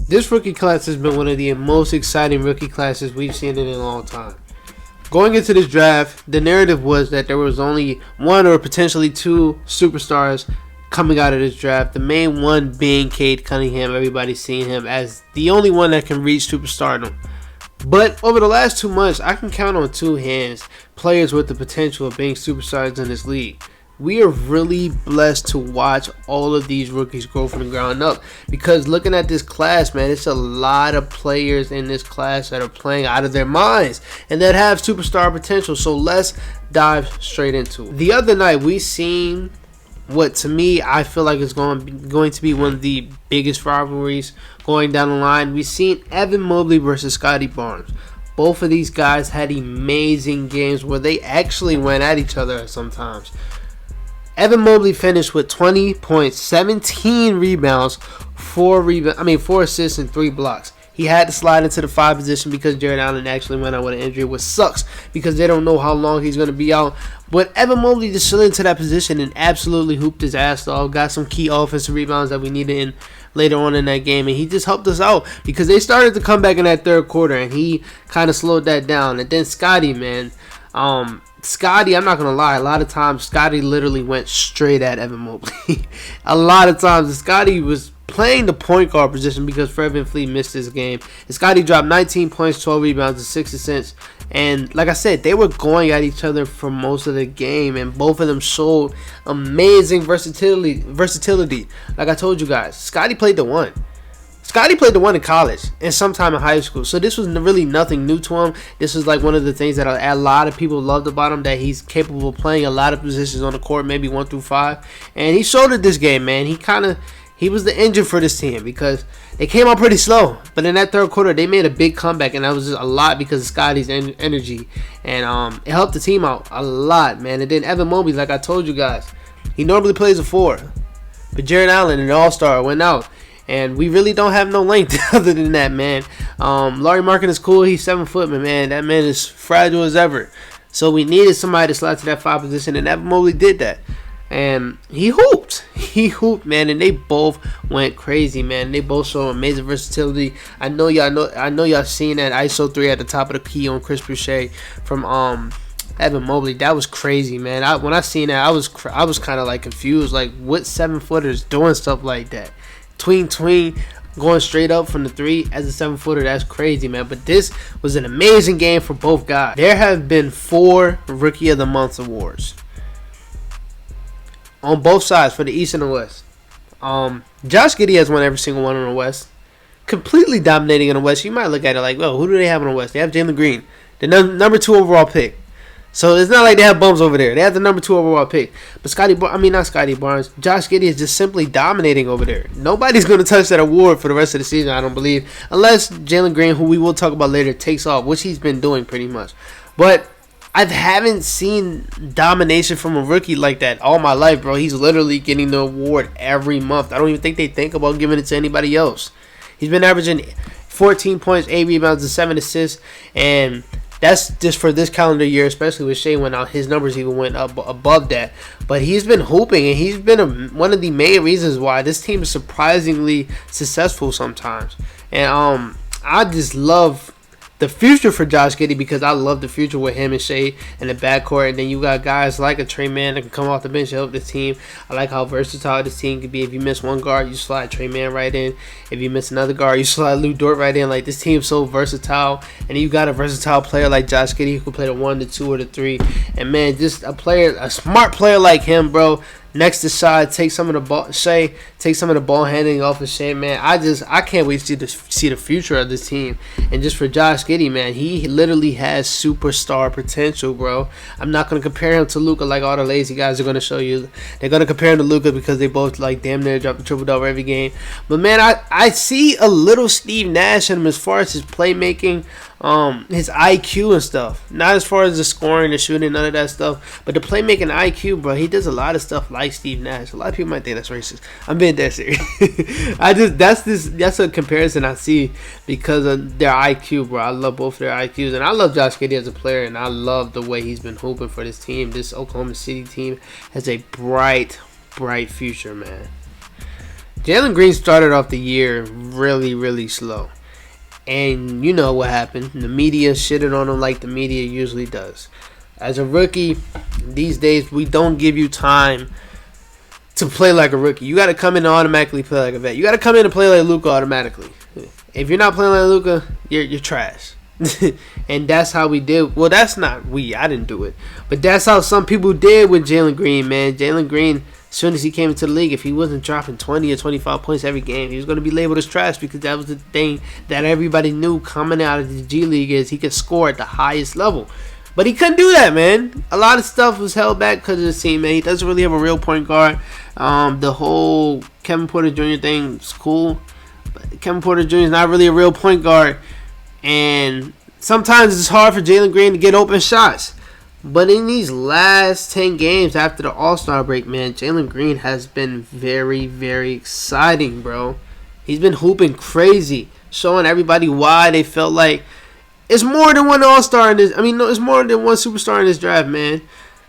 This rookie class has been one of the most exciting rookie classes we've seen in a long time. Going into this draft, the narrative was that there was only one or potentially two superstars coming out of this draft. The main one being Cunningham. Everybody's seeing him as the only one that can reach superstardom. But over the last 2 months, I can count on two hands players with the potential of being superstars in this league. We are really blessed to watch all of these rookies grow from the ground up, because looking at this class, man, it's a lot of players in this class that are playing out of their minds and that have superstar potential. So let's dive straight into it. The other night, we seen what, to me, I feel like is going to be one of the biggest rivalries going down the line. We seen Evan Mobley versus Scotty Barnes. Both of these guys had amazing games where they actually went at each other sometimes. Evan Mobley finished with 20 points, 17 rebounds, 4 assists, and 3 blocks. He had to slide into the 5 position because Jared Allen actually went out with an injury, which sucks because they don't know how long he's going to be out. But Evan Mobley just slid into that position and absolutely hooped his ass off. Got some key offensive rebounds that we needed later on in that game, and he just helped us out because they started to come back in that third quarter, and he kind of slowed that down. And then Scotty, man. Scotty, I'm not going to lie, a lot of times Scotty literally went straight at Evan Mobley. A lot of times Scotty was playing the point guard position because Fred VanVleet missed this game. And Scotty dropped 19 points, 12 rebounds, and 6 assists. And like I said, they were going at each other for most of the game, and both of them showed amazing versatility. Like I told you guys, Scotty played the one. Scotty played the one in college and sometime in high school, so this was really nothing new to him. This was like one of the things that a lot of people loved about him, that he's capable of playing a lot of positions on the court, maybe 1 through 5. And he showed it this game, man. He was the engine for this team because they came out pretty slow, but in that third quarter they made a big comeback, and that was just a lot because of Scotty's energy, and it helped the team out a lot, man. And then Evan Mobley, like I told you guys, he normally plays a 4, but Jared Allen, an all-star, went out. And we really don't have no length other than that, man. Larry Markin is cool. He's 7 foot, but man, that man is fragile as ever. So we needed somebody to slide to that 5 position, and Evan Mobley did that. And he hooped. He hooped, man, and they both went crazy, man. They both showed amazing versatility. I know y'all seen that ISO 3 at the top of the key on Chris Boucher from Evan Mobley. That was crazy, man. When I seen that, I was kind of like confused, like what 7-footers doing stuff like that. Tween, going straight up from the 3 as a 7-footer. That's crazy, man. But this was an amazing game for both guys. There have been 4 Rookie of the Month awards on both sides for the East and the West. Josh Giddey has won every single one on the West, completely dominating in the West. You might look at it like, well, who do they have on the West? They have Jalen Green, the number 2 overall pick. So it's not like they have bums over there. They have the number 2 overall pick. But not Scotty Barnes. Josh Giddey is just simply dominating over there. Nobody's going to touch that award for the rest of the season, I don't believe. Unless Jalen Green, who we will talk about later, takes off, which he's been doing pretty much. But I haven't seen domination from a rookie like that all my life, bro. He's literally getting the award every month. I don't even think they think about giving it to anybody else. He's been averaging 14 points, 8 rebounds, and 7 assists. And that's just for this calendar year, especially with Shea went out. His numbers even went up above that. But he's been hooping, and he's been one of the main reasons why this team is surprisingly successful sometimes. And I just love the future for Josh Giddey, because I love the future with him and Shea in the backcourt. And then you got guys like a Trey Mann that can come off the bench and help the team. I like how versatile this team can be. If you miss one guard, you slide Trey Mann right in. If you miss another guard, you slide Lou Dort right in. Like, this team's so versatile. And you got a versatile player like Josh Giddey who can play the 1, the 2, or the 3. And man, just a smart player like him, bro. Next to Shai, take some of the ball handling off of Shea, man. I can't wait to see the future of this team. And just for Josh Giddey, man, he literally has superstar potential, bro. I'm not gonna compare him to Luka like all the lazy guys are gonna show you. They're gonna compare him to Luka because they both like damn near drop the triple double every game. But man, I see a little Steve Nash in him as far as his playmaking. His IQ and stuff. Not as far as the scoring, the shooting, none of that stuff. But the playmaking IQ, bro, he does a lot of stuff like Steve Nash. A lot of people might think that's racist. I'm being dead serious. That's a comparison I see because of their IQ, bro. I love both of their IQs. And I love Josh Giddey as a player, and I love the way he's been hooping for this team. This Oklahoma City team has a bright future, man. Jalen Green started off the year really, really slow. And you know what happened. The media shitted on him like the media usually does. As a rookie, these days, we don't give you time to play like a rookie. You got to come in and automatically play like a vet. You got to come in and play like Luka automatically. If you're not playing like Luka, you're trash. And that's how we did. Well, that's not we. I didn't do it. But that's how some people did with Jalen Green, man. Jalen Green, as soon as he came into the league, if he wasn't dropping 20 or 25 points every game, he was going to be labeled as trash, because that was the thing that everybody knew coming out of the G League, is he could score at the highest level. But he couldn't do that, man. A lot of stuff was held back because of the team, man. He doesn't really have a real point guard. The whole Kevin Porter Jr. thing is cool, but Kevin Porter Jr. is not really a real point guard. And sometimes it's hard for Jalen Green to get open shots. But in these last 10 games after the All-Star break, man, Jalen Green has been very, very exciting, bro. He's been hooping crazy, showing everybody why they felt like it's more than one All-Star in this. I mean, no, it's more than one superstar in this draft, man.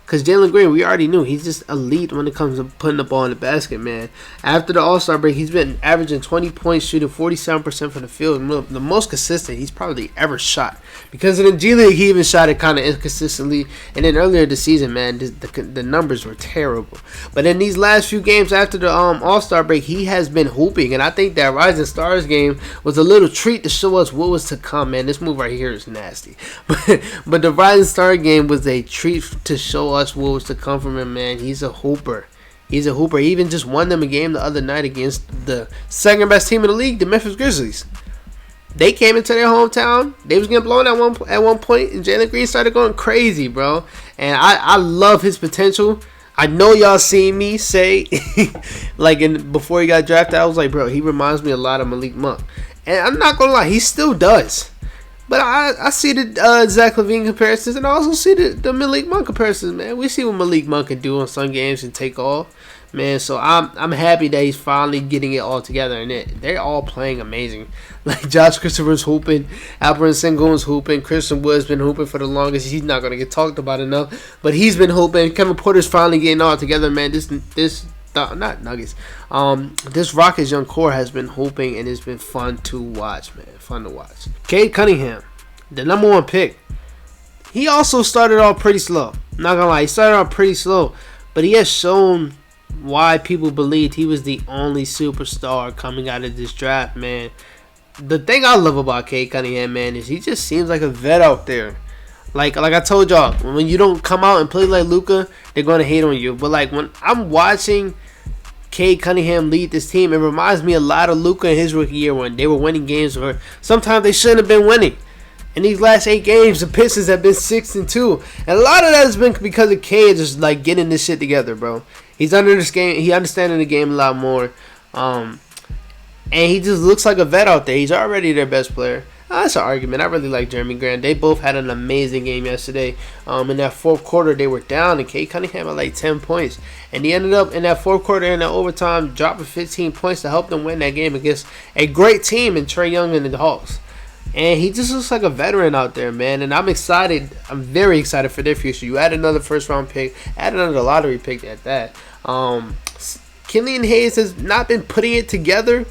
Because Jalen Green, we already knew, he's just elite when it comes to putting the ball in the basket, man. After the All-Star break, he's been averaging 20 points, shooting 47% from the field. The most consistent he's probably ever shot. Because in the G League, he even shot it kind of inconsistently. And then earlier this season, man, the numbers were terrible. But in these last few games after the All-Star break, he has been hooping. And I think that Rising Stars game was a little treat to show us what was to come, man. This move right here is nasty. But the Rising Star game was a treat to show us what was to come from him, man. He's a hooper. He even just won them a game the other night against the second best team in the league, the Memphis Grizzlies. They came into their hometown. They was getting blown at one point, and Jalen Green started going crazy, bro. And I love his potential. I know y'all seen me say, before he got drafted, I was like, bro, he reminds me a lot of Malik Monk. And I'm not gonna lie, he still does. But I see the Zach LaVine comparisons, and I also see the Malik Monk comparisons, man. We see what Malik Monk can do on some games and take off, man. So I'm happy that he's finally getting it all together, and they're all playing amazing. Like Josh Christopher's hooping, Alperen Sengun's hooping, Christian Wood's been hooping for the longest. He's not gonna get talked about enough, but he's been hooping. Kevin Porter's finally getting all together, man. This Rockets young core has been hooping, and it's been fun to watch, man. Fun to watch. Cade Cunningham, the number one pick. He also started off pretty slow. Not gonna lie, he started off pretty slow, but he has shown why people believed he was the only superstar coming out of this draft, man. The thing I love about Cade Cunningham, man, is he just seems like a vet out there. Like I told y'all, when you don't come out and play like Luka, they're going to hate on you. But like when I'm watching Cade Cunningham lead this team, it reminds me a lot of Luka in his rookie year when they were winning games where sometimes they shouldn't have been winning. In these last 8 games, the Pistons have been 6-2. And a lot of that has been because of Cade just like getting this shit together, bro. He's under this game. He understands the game a lot more. And he just looks like a vet out there. He's already their best player. That's an argument. I really like Jeremy Grant. They both had an amazing game yesterday. In that fourth quarter, they were down, and Cade Cunningham had like 10 points. And he ended up in that fourth quarter, in that overtime, dropping 15 points to help them win that game against a great team in Trae Young and the Hawks. And he just looks like a veteran out there, man. And I'm excited. I'm very excited for their future. You add another first-round pick, add another lottery pick at that. Killian Hayes has not been putting it together,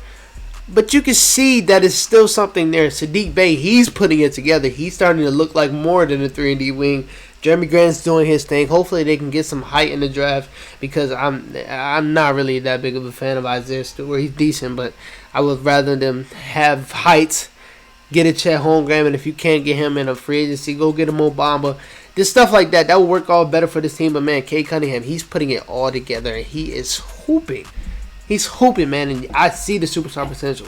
but you can see that it's still something there. Sadiq Bey, he's putting it together. He's starting to look like more than a 3-and-D wing. Jeremy Grant's doing his thing. Hopefully they can get some height in the draft, because I'm not really that big of a fan of Isaiah Stewart. He's decent, but I would rather them have height. Get a Chet Holmgren, and if you can't get him in a free agency, go get a Mo Bamba. Just stuff like that. That will work all better for this team. But, man, Cade Cunningham, he's putting it all together, and he is hooping. He's hooping, man, and I see the superstar potential.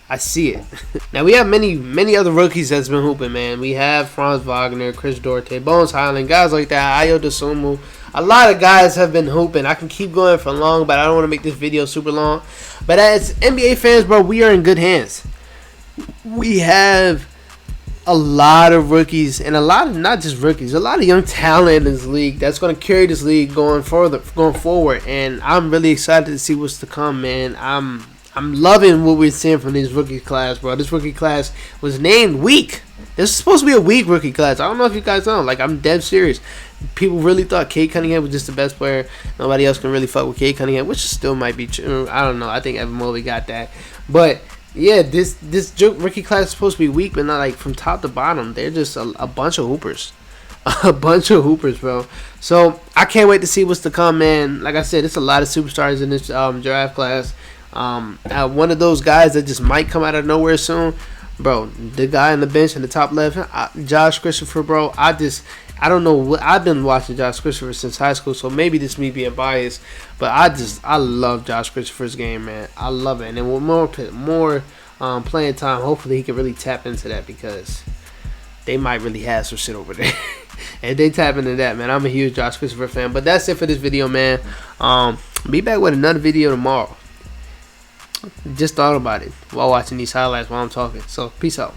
I see it. Now, we have many other rookies that's been hooping, man. We have Franz Wagner, Chris Duarte, Bones Highland, guys like that, Ayo Dosunmu. A lot of guys have been hooping. I can keep going for long, but I don't want to make this video super long. But as NBA fans, bro, we are in good hands. We have a lot of rookies, and a lot of, not just rookies, a lot of young talent in this league that's going to carry this league going forward. And I'm really excited to see what's to come, man. I'm loving what we're seeing from this rookie class, bro. This rookie class was named weak. This is supposed to be a weak rookie class. I don't know if you guys know. Like, I'm dead serious. people really thought Cade Cunningham was just the best player. Nobody else can really fuck with Cade Cunningham, which still might be true. I don't know. I think Evan Mobley got that. But yeah, this rookie class is supposed to be weak, but not like from top to bottom. They're just a bunch of hoopers. A bunch of hoopers, bro. So I can't wait to see what's to come, man. Like I said, it's a lot of superstars in this draft class. One of those guys that just might come out of nowhere soon, bro. The guy on the bench in the top left, Josh Christopher, bro. I don't know what I've been watching Josh Christopher since high school, so maybe this me being biased, but I love Josh Christopher's game, man. I love it, and then with more playing time, hopefully he can really tap into that because they might really have some shit over there. And they tap into that, man. I'm a huge Josh Christopher fan. But that's it for this video, man. Be back with another video tomorrow. Just thought about it while watching these highlights while I'm talking. So, peace out.